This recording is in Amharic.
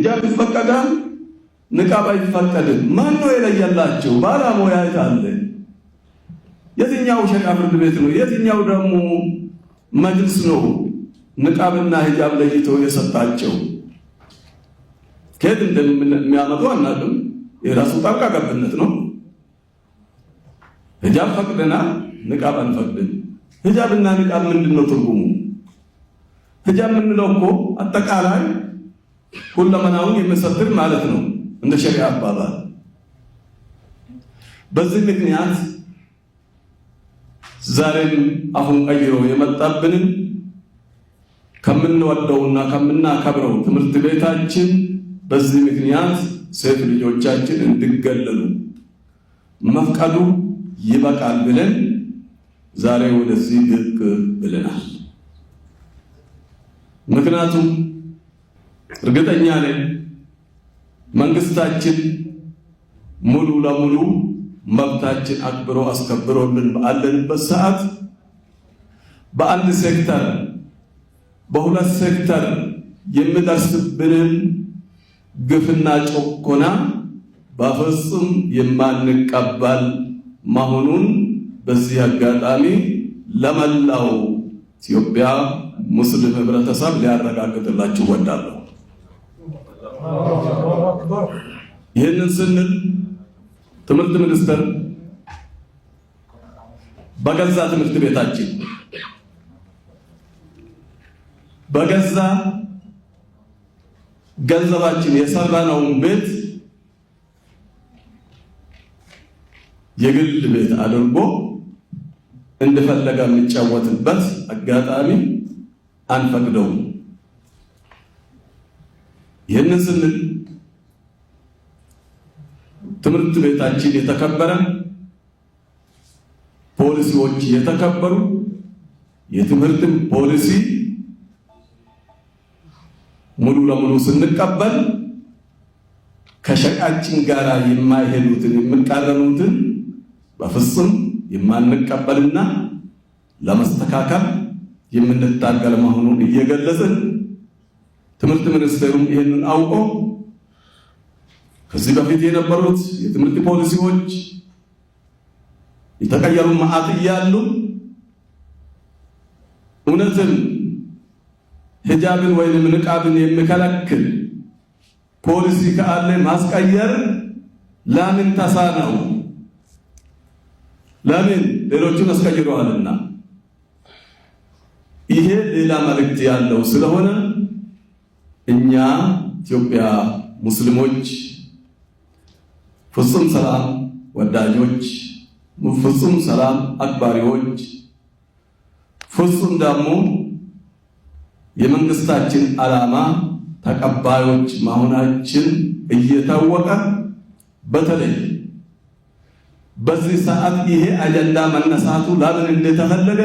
ሂጃብ ይፈቀዳል፣ ንቃብ አይፈቀድም። ማን ነው የለየላቸው? ባለሙያ አለ። የትኛው ሸሪዓ ፍርድ ቤት ነው? የትኛው ደግሞ መጅልስ ነው ንቃብና ሂጃብ ለይቶ የሰጣቸው? ከየት እንደሚያመጡ አናውቅም። የራሱ ጣልቃ ገብነት ነው። ሂጃብ ፈቅደናል፣ ንቃብ አንፈቅድም። ሂጃብና ንቃብ ምንድነው ትርጉሙ? ሂጃብ የምንለው እኮ አጠቃላይ ሁለመናውን የሚሰትር ማለት ነው እንደ ሸሪዓ አባባል። በዚህ ምክንያት ዛሬም አሁን ቀይሮ የመጣብንን ከምንወደውና ከምናከብረው ትምህርት ቤታችን በዚህ ምክንያት ሴት ልጆቻችን እንዲገለሉ መፍቀዱ ይበቃል ብለን ዛሬ ወደዚህ ብቅ ብለናል። ምክንያቱም እርግጠኛ ነኝ መንግስታችን ሙሉ ለሙሉ መብታችን አክብሮ አስከብሮልን ባለንበት ሰዓት በአንድ ሴክተር በሁለት ሴክተር የሚደርስብንን ግፍና ጭቆና በፍጹም የማንቀበል መሆኑን በዚህ አጋጣሚ ለመላው ኢትዮጵያ ሙስሊም ህብረተሰብ ሊያረጋግጥላችሁ እወዳለሁ። ይህንን ስንል ትምህርት ሚኒስቴር በገዛ ትምህርት ቤታችን በገዛ ገንዘባችን የሰራነውን ቤት የግል ቤት አድርጎ እንደፈለገ የሚጫወትበት አጋጣሚ አንፈቅደውም። ይህንን ስንል ትምህርት ቤታችን የተከበረ፣ ፖሊሲዎች የተከበሩ፣ የትምህርት ፖሊሲ ሙሉ ለሙሉ ስንቀበል ከሸቃችን ጋር የማይሄዱትን የሚቃረኑትን በፍጹም የማንቀበልና ለማስተካከል የምንታገል መሆኑን እየገለጽን ትምህርት ሚኒስቴሩም ይህንን አውቆ ከዚህ በፊት የነበሩት የትምህርት ፖሊሲዎች የተቀየሩ መዓት እያሉ እውነትን ሂጃብን ወይም ንቃብን የሚከለክል ፖሊሲ ካለ ማስቀየር ለምን ተሳነው? ለምን ሌሎቹን አስቀይረዋልና። ይሄ ሌላ መልእክት ያለው ስለሆነ እኛ ኢትዮጵያ ሙስሊሞች ፍጹም ሰላም ወዳጆች፣ ፍጹም ሰላም አክባሪዎች፣ ፍጹም ደግሞ የመንግስታችን ዓላማ ተቀባዮች መሆናችን እየታወቀ በተለይ በዚህ ሰዓት ይሄ አጀንዳ መነሳቱ ለምን እንደተፈለገ